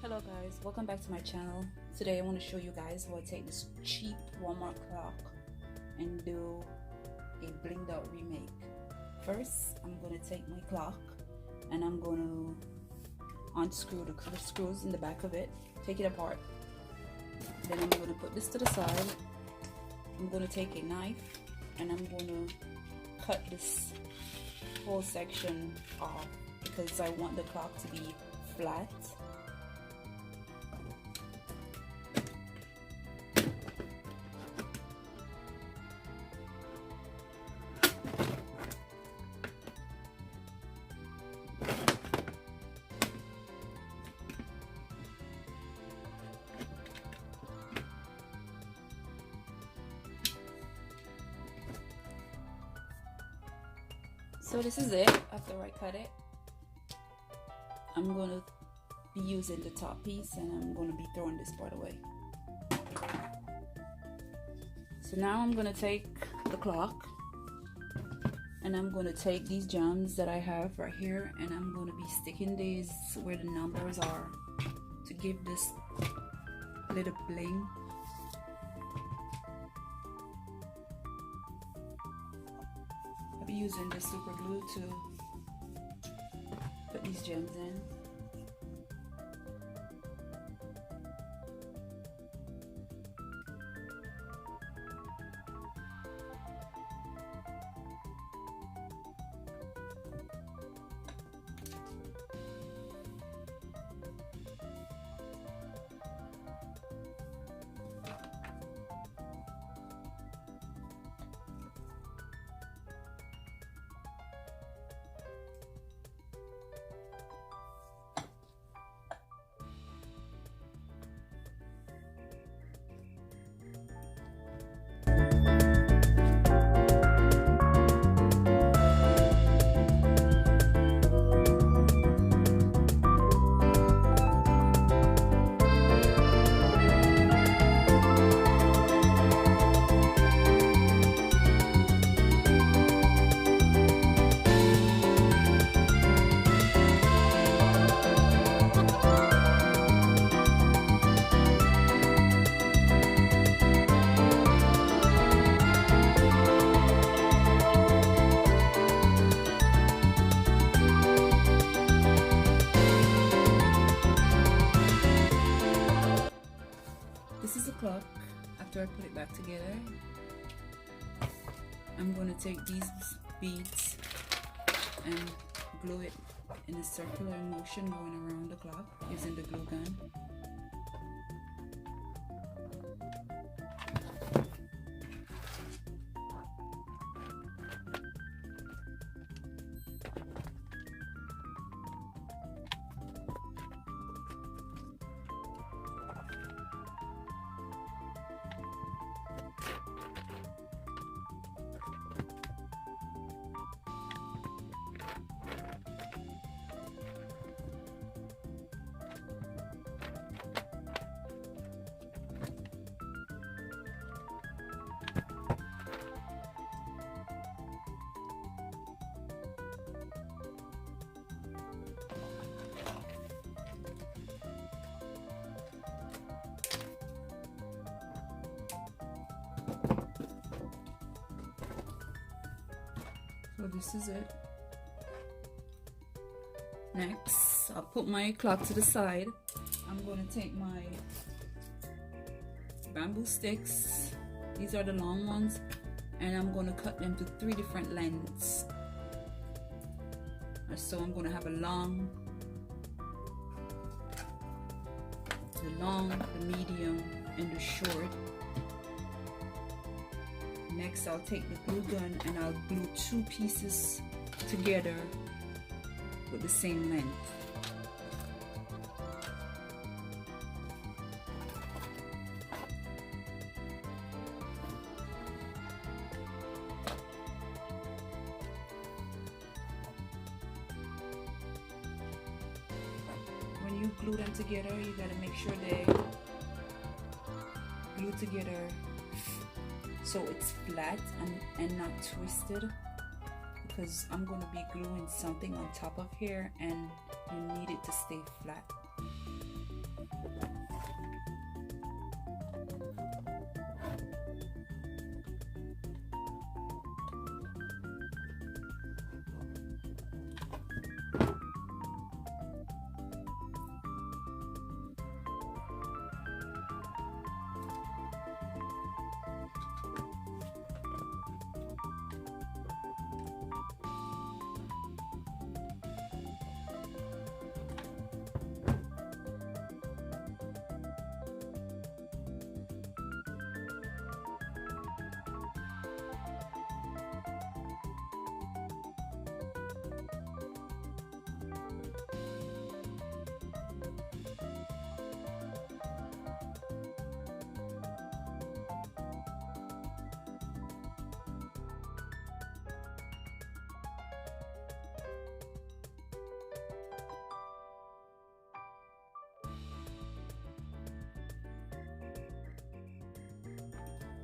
Hello guys, welcome back to my channel. Today I want to show you guys how I take this cheap Walmart clock and do a blinged out remake. First, I'm going to take my clock and I'm going to unscrew the screws in the back of it, take it apart. Then I'm going to put this to the side. I'm going to take a knife and I'm going to cut this whole section off because I want the clock to be flat. So this is it. After I cut it, I'm going to be using the top piece and I'm going to be throwing this part away. So now I'm going to take the clock and I'm going to take these gems that I have right here and I'm going to be sticking these where the numbers are to give this little bling. I'll be using the super glue to put these gems in. This is the clock. After I put it back together, I'm going to take these beads and glue it in a circular motion going around the clock using the glue gun. So this is it. Next, I'll put my clock to the side. I'm going to take my bamboo sticks. These are the long ones, and I'm going to cut them to 3 different lengths. So I'm going to have a long, the long, the medium, and the short. Next, I'll take the glue gun and I'll glue two pieces together with the same length. When you glue them together, you gotta make sure they glue together so it's flat and not twisted, because I'm going to be gluing something on top of here and you need it to stay flat.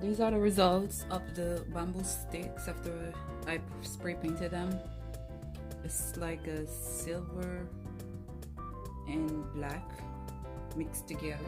These are the results of the bamboo sticks after I spray painted them. It's like a silver and black mixed together.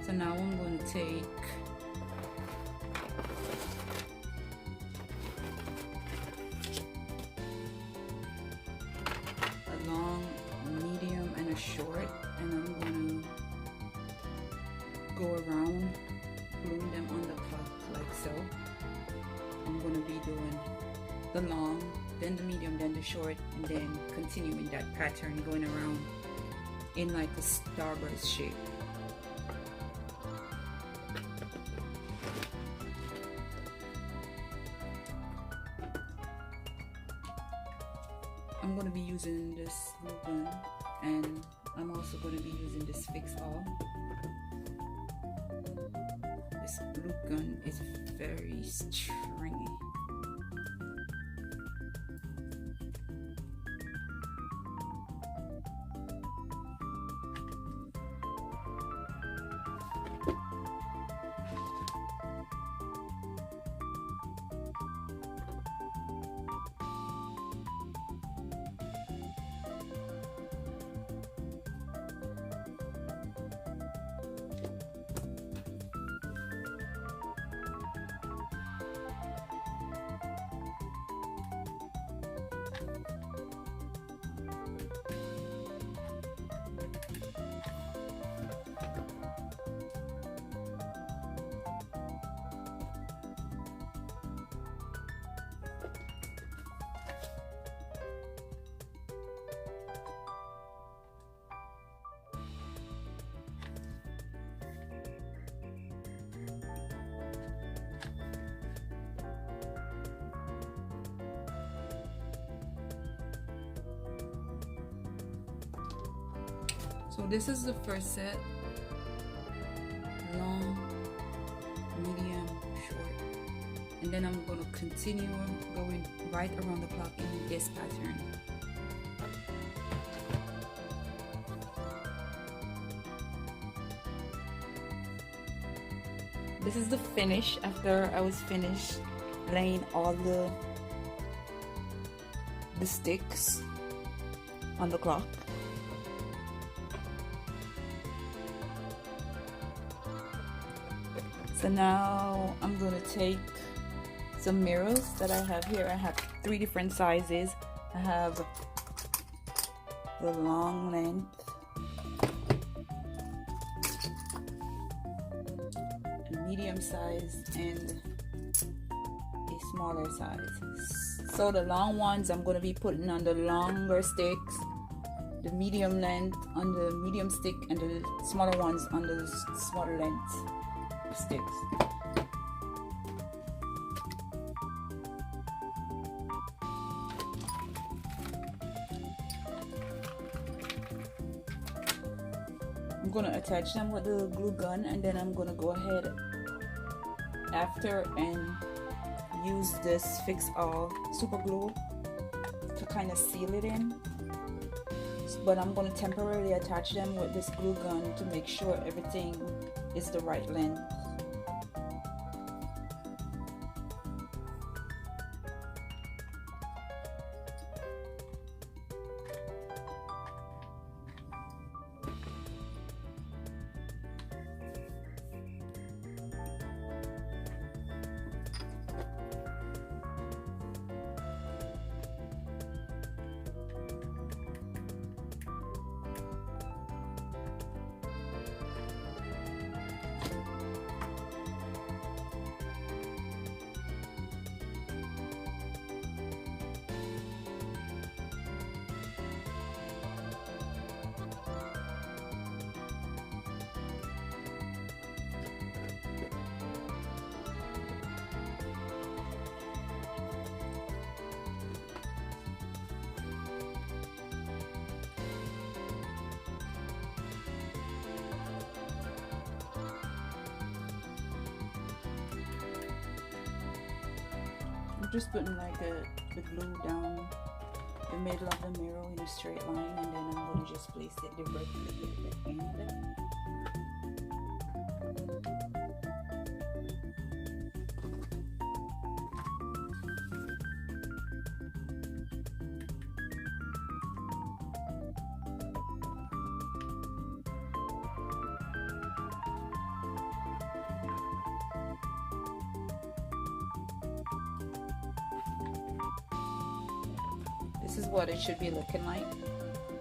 So now I'm going to take a long, medium, and a short, and I'm going to go around gluing them on the clock like so. I'm going to be doing the long, then the medium, then the short, and then continuing that pattern going around in like a starburst shape. I'm going to be using this glue gun, and I'm also going to be using this fix all. This glue gun is very stringy. So this is the first set, long, medium, short, and then I'm going to continue going right around the clock in this pattern. This is the finish after I was finished laying all the sticks on the clock. So now I'm going to take some mirrors that I have here. I have 3 different sizes. I have the long length, a medium size, and a smaller size. So the long ones I'm going to be putting on the longer sticks, the medium length on the medium stick and the smaller ones on the smaller length sticks. I'm going to attach them with the glue gun, and then I'm going to go ahead after and use this Fix All super glue to kind of seal it in. But I'm going to temporarily attach them with this glue gun to make sure everything is the right length. I'm just putting like the glue down the middle of the mirror in a straight line, and then I'm going to just place it directly at the end. This is what it should be looking like.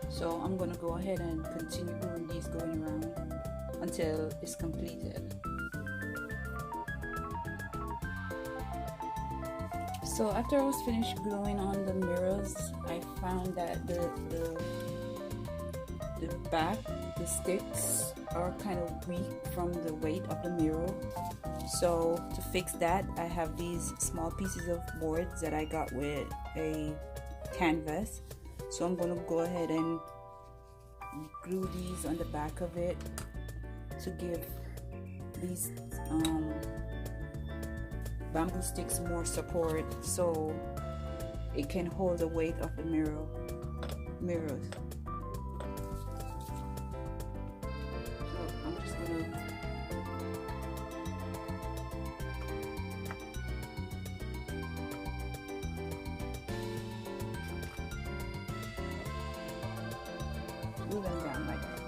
So I'm going to go ahead and continue gluing these going around until it's completed. So after I was finished gluing on the mirrors, I found that the back, the sticks are kind of weak from the weight of the mirror. So to fix that, I have these small pieces of boards that I got with a canvas. So I'm going to go ahead and glue these on the back of it to give these bamboo sticks more support, so it can hold the weight of the mirrors. So I'm just gonna glue them down like that.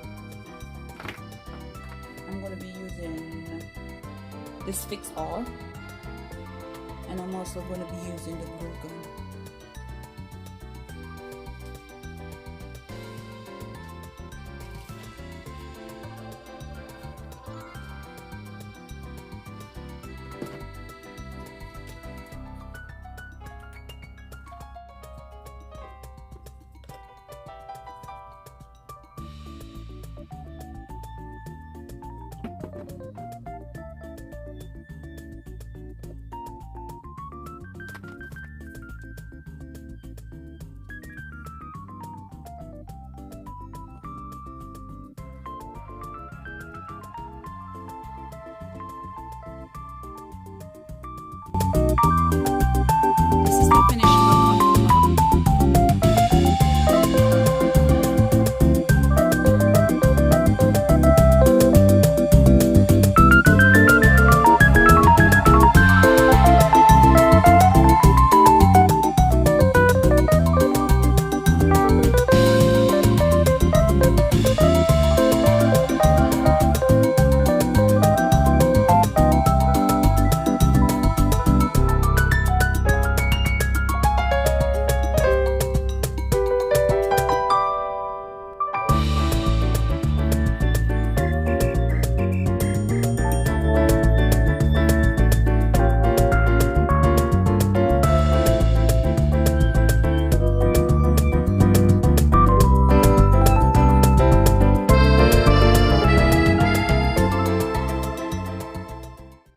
I'm going to be using this Fix All, and I'm also going to be using the glue gun.